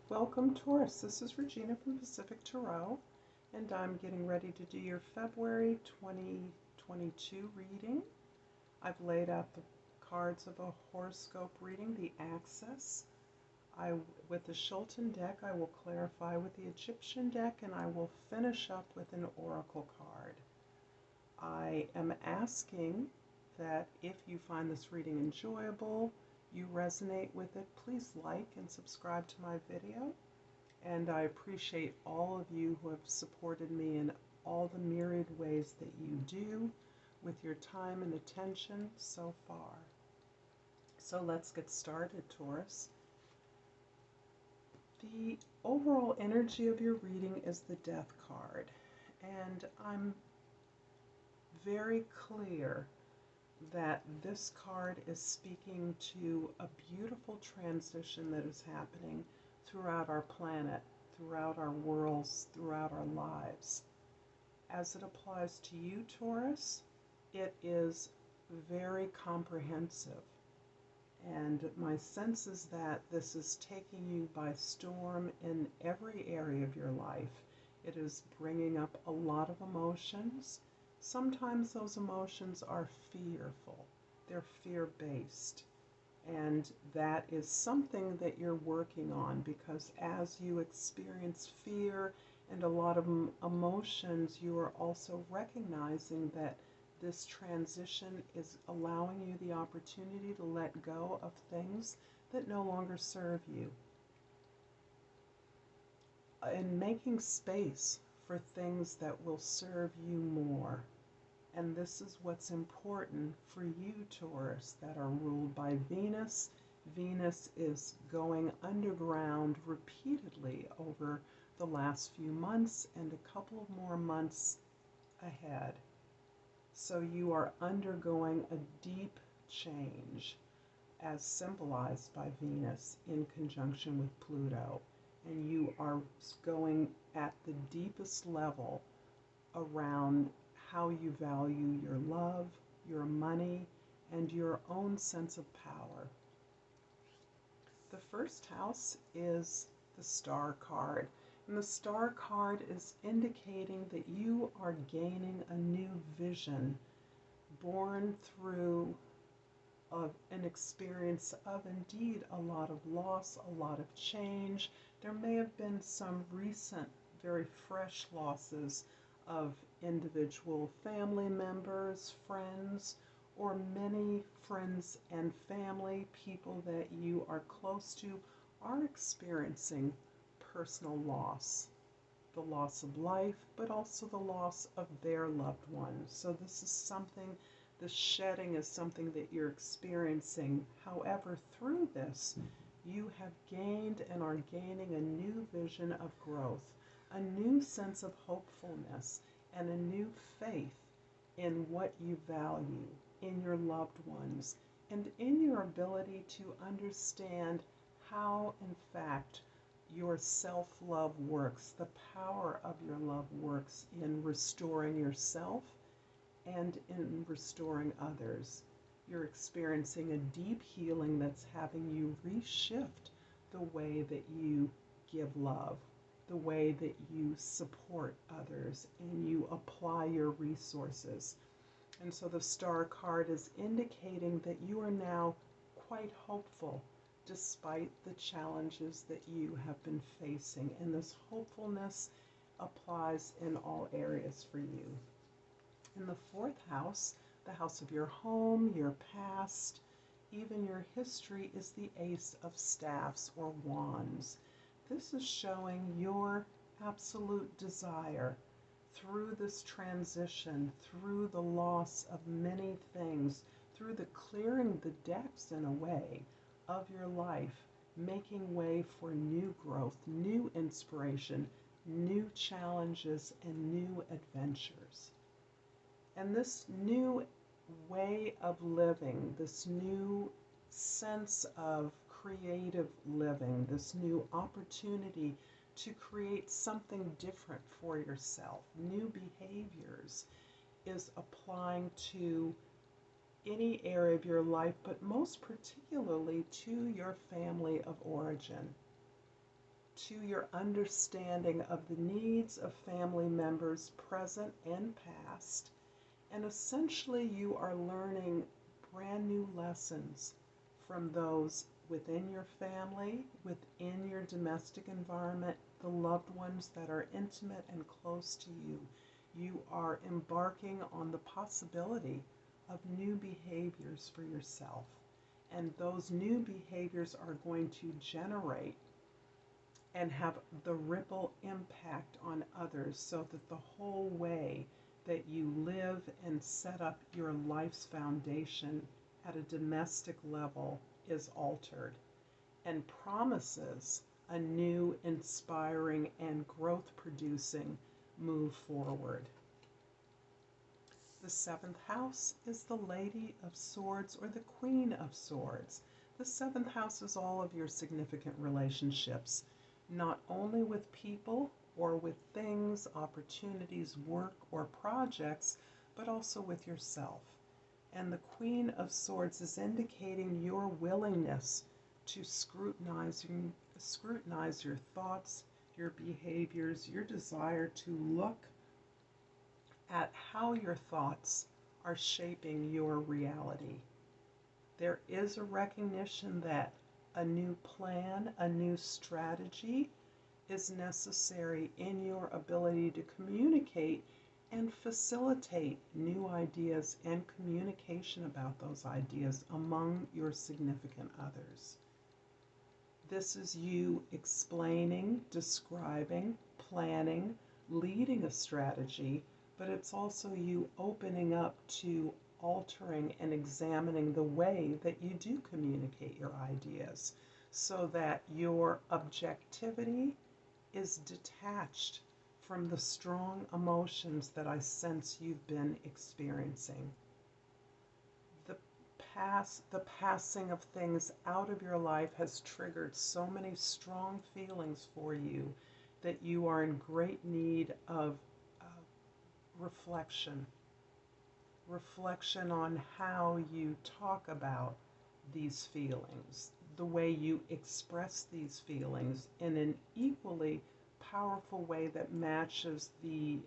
Welcome, Taurus. This is Regina from Pacific Tarot, and I'm getting ready to do your February 2022 reading. I've laid out the cards of a horoscope reading, the axis. With the Shulton deck, I will clarify with the Egyptian deck, and I will finish up with an oracle card. I am asking that if you find this reading enjoyable, you resonate with it, please like and subscribe to my video. And I appreciate all of you who have supported me in all the myriad ways that you do with your time and attention so far. So let's get started, Taurus. The overall energy of your reading is the Death card, and I'm very clear that this card is speaking to a beautiful transition that is happening throughout our planet, throughout our worlds, throughout our lives. As it applies to you, Taurus, it is very comprehensive. And my sense is that this is taking you by storm in every area of your life. It is bringing up a lot of emotions. Sometimes those emotions are fearful. They're fear-based. And that is something that you're working on, because as you experience fear and a lot of emotions, you are also recognizing that this transition is allowing you the opportunity to let go of things that no longer serve you, and making space for things that will serve you more. And this is what's important for you, Taurus, that are ruled by Venus. Venus is going underground repeatedly over the last few months and a couple of more months ahead. So you are undergoing a deep change, as symbolized by Venus in conjunction with Pluto. And you are going at the deepest level around how you value your love, your money, and your own sense of power. The first house is the Star card. And the Star card is indicating that you are gaining a new vision, born through an experience of indeed a lot of loss, a lot of change. There may have been some recent, very fresh losses of individual family members, friends, or many friends and family, people that you are close to, are experiencing personal loss. The loss of life, but also the loss of their loved ones. So this is something, the shedding is something that you're experiencing. However, through this, you have gained and are gaining a new vision of growth, a new sense of hopefulness, and a new faith in what you value, in your loved ones, and in your ability to understand how, in fact, your self-love works, the power of your love works in restoring yourself and in restoring others. You're experiencing a deep healing that's having you reshift the way that you give love, the way that you support others, and you apply your resources. And so the Star card is indicating that you are now quite hopeful despite the challenges that you have been facing. And this hopefulness applies in all areas for you. In the fourth house, the house of your home, your past, even your history, is the Ace of Staffs or Wands. This is showing your absolute desire through this transition, through the loss of many things, through the clearing the decks in a way of your life, making way for new growth, new inspiration, new challenges, and new adventures. And this new way of living, this new sense of creative living, this new opportunity to create something different for yourself, new behaviors, is applying to any area of your life, but most particularly to your family of origin. to your understanding of the needs of family members present and past. And essentially, you are learning brand new lessons from those within your family, within your domestic environment, the loved ones that are intimate and close to you. You are embarking on the possibility of new behaviors for yourself. And those new behaviors are going to generate and have the ripple impact on others, so that the whole way that you live and set up your life's foundation at a domestic level is altered and promises a new, inspiring, and growth producing move forward. The seventh house is the Lady of Swords, or the Queen of Swords. The seventh house is all of your significant relationships, not only with people or with things, opportunities, work, or projects, but also with yourself. And the Queen of Swords is indicating your willingness to scrutinize your thoughts, your behaviors, your desire to look at how your thoughts are shaping your reality. There is a recognition that a new plan, a new strategy is necessary in your ability to communicate and facilitate new ideas and communication about those ideas among your significant others. This is you explaining, describing, planning, leading a strategy, but it's also you opening up to altering and examining the way that you do communicate your ideas, so that your objectivity is detached from the strong emotions that I sense you've been experiencing. The passing of things out of your life has triggered so many strong feelings for you that you are in great need of reflection on how you talk about these feelings, the way you express these feelings in an equally powerful way that matches the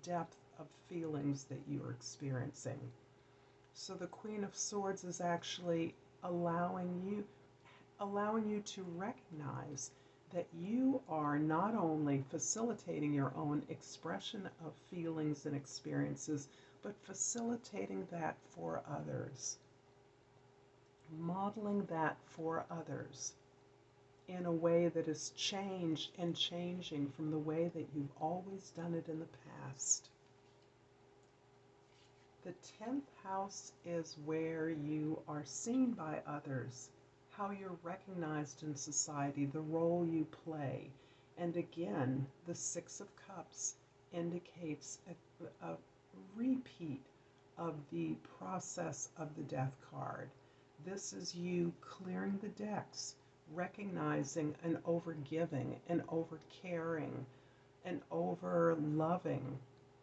depth of feelings that you're experiencing. So the Queen of Swords is actually allowing you to recognize that you are not only facilitating your own expression of feelings and experiences, but facilitating that for others, modeling that for others in a way that is changed and changing from the way that you've always done it in the past. The 10th house is where you are seen by others, how you're recognized in society, the role you play. And again, the Six of Cups indicates a repeat of the process of the Death card. This is you clearing the decks, recognizing an overgiving, an overcaring, an over-loving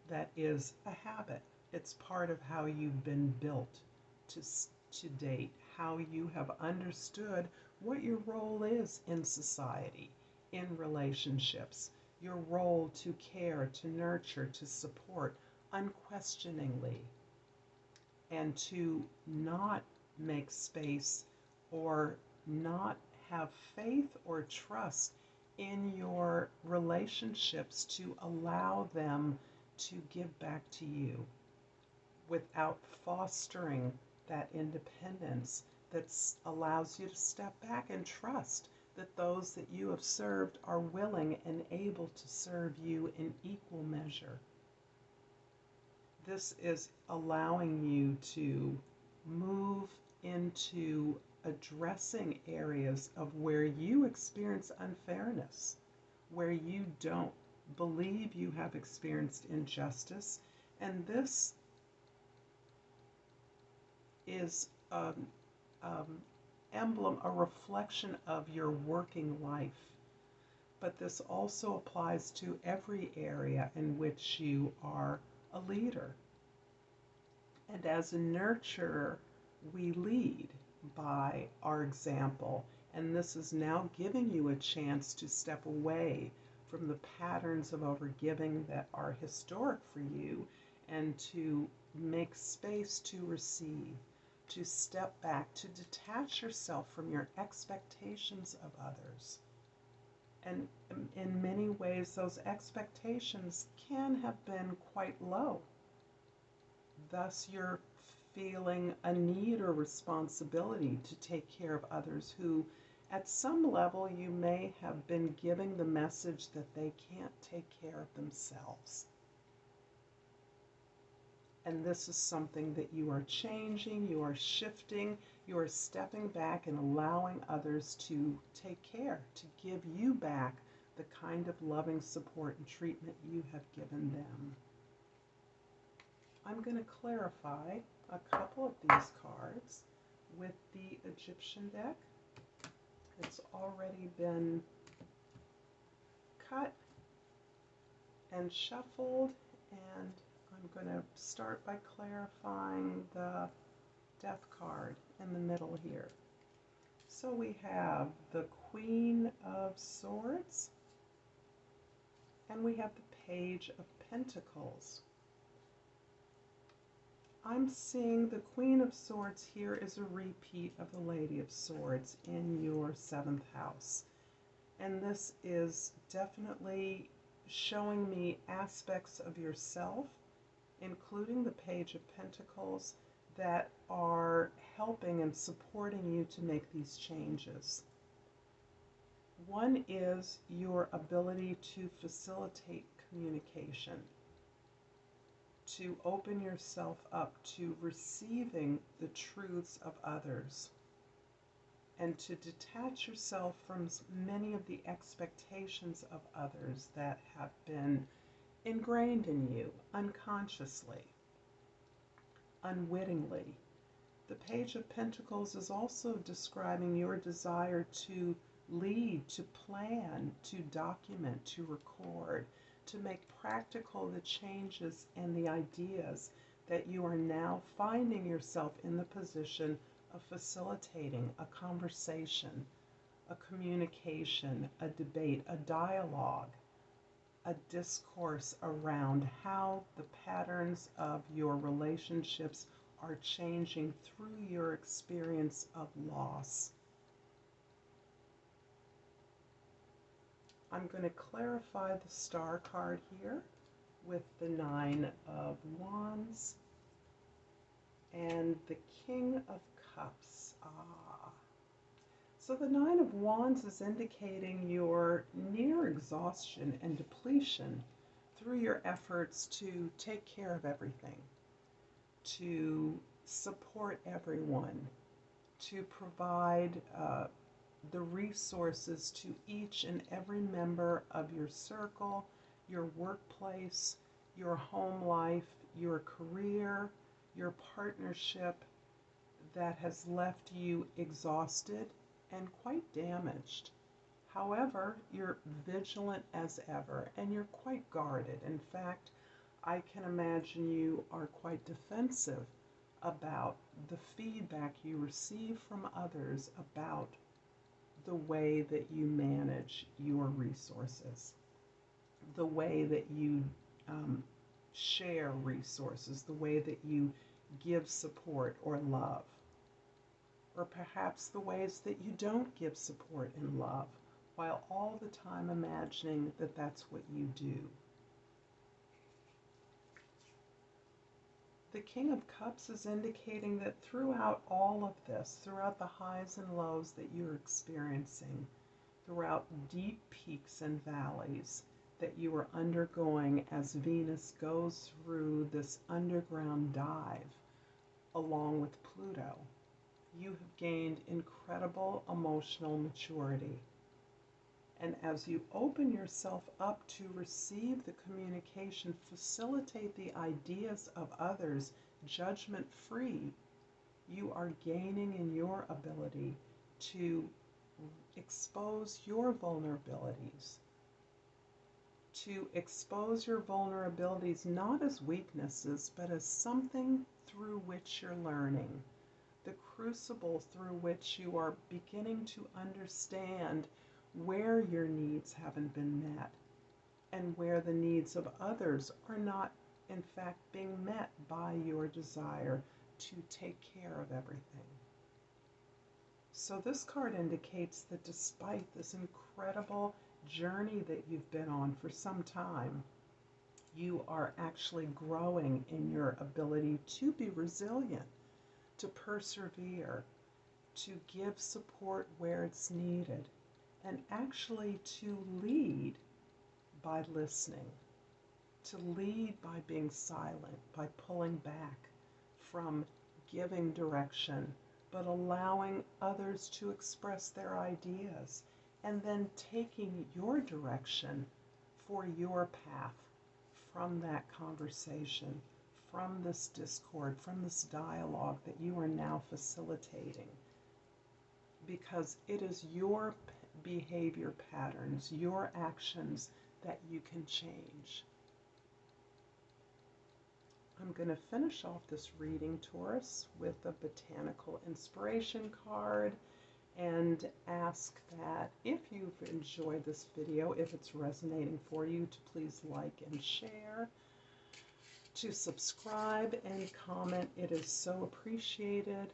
that is a habit. It's part of how you've been built to date, how you have understood what your role is in society, in relationships, your role to care, to nurture, to support unquestioningly, and to not make space or not have faith or trust in your relationships to allow them to give back to you, without fostering that independence that allows you to step back and trust that those that you have served are willing and able to serve you in equal measure. This is allowing you to move into addressing areas of where you experience unfairness, where you don't believe you have experienced injustice, and this is emblem, a reflection of your working life. But this also applies to every area in which you are a leader. And as a nurturer, we lead by our example And this is now giving you a chance to step away from the patterns of overgiving that are historic for you and to make space to receive, to step back, to detach yourself from your expectations of others. And in many ways, those expectations can have been quite low. Thus, you're feeling a need or responsibility to take care of others who, at some level, you may have been giving the message that they can't take care of themselves. And this is something that you are changing, you are shifting, you are stepping back and allowing others to take care, to give you back the kind of loving support and treatment you have given them. I'm going to clarify a couple of these cards with the Egyptian deck. It's already been cut and shuffled, and I'm going to start by clarifying the Death card in the middle here. So we have the Queen of Swords, and we have the Page of Pentacles. I'm seeing the Queen of Swords here is a repeat of the Lady of Swords in your 7th house. And this is definitely showing me aspects of yourself, including the Page of Pentacles, that are helping and supporting you to make these changes. One is your ability to facilitate communication, to open yourself up to receiving the truths of others, and to detach yourself from many of the expectations of others that have been ingrained in you unconsciously, unwittingly. The Page of Pentacles is also describing your desire to lead, to plan, to document, to record, to make practical the changes and the ideas that you are now finding yourself in the position of facilitating a conversation, a communication, a debate, a dialogue, a discourse around how the patterns of your relationships are changing through your experience of loss. I'm going to clarify the Star card here with the Nine of Wands and the King of Cups. So the Nine of Wands is indicating your near exhaustion and depletion through your efforts to take care of everything, to support everyone, to provide the resources to each and every member of your circle, your workplace, your home life, your career, your partnership, that has left you exhausted and quite damaged. However, you're vigilant as ever and you're quite guarded. In fact, I can imagine you are quite defensive about the feedback you receive from others about the way that you manage your resources, the way that you share resources, the way that you give support or love, or perhaps the ways that you don't give support and love, while all the time imagining that that's what you do. The King of Cups is indicating that throughout all of this, throughout the highs and lows that you're experiencing, throughout deep peaks and valleys that you are undergoing as Venus goes through this underground dive along with Pluto, you have gained incredible emotional maturity. And as you open yourself up to receive the communication, facilitate the ideas of others judgment-free, you are gaining in your ability to expose your vulnerabilities. To expose your vulnerabilities not as weaknesses, but as something through which you're learning. The crucible through which you are beginning to understand where your needs haven't been met and where the needs of others are not, in fact, being met by your desire to take care of everything. So this card indicates that despite this incredible journey that you've been on for some time, you are actually growing in your ability to be resilient, to persevere, to give support where it's needed, and actually to lead by listening, to lead by being silent, by pulling back from giving direction, but allowing others to express their ideas, and then taking your direction for your path from that conversation, from this discord, from this dialogue that you are now facilitating. Because it is your behavior patterns, your actions that you can change. I'm going to finish off this reading, Taurus, with a botanical inspiration card and ask that if you've enjoyed this video, if it's resonating for you, to please like and share, to subscribe and comment. It is so appreciated.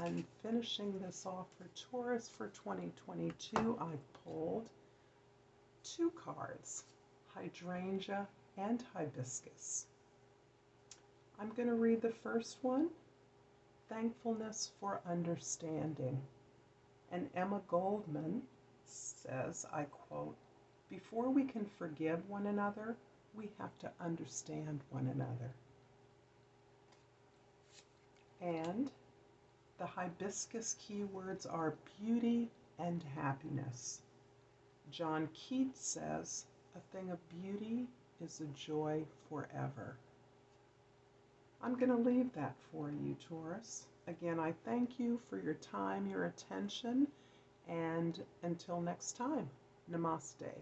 And finishing this off for Taurus for 2022, I've pulled 2 cards, Hydrangea and Hibiscus. I'm going to read the first one, Thankfulness for Understanding. And Emma Goldman says, I quote, "Before we can forgive one another, we have to understand one another." And the hibiscus keywords are beauty and happiness. John Keats says, "A thing of beauty is a joy forever." I'm going to leave that for you, Taurus. Again, I thank you for your time, your attention, and until next time, Namaste.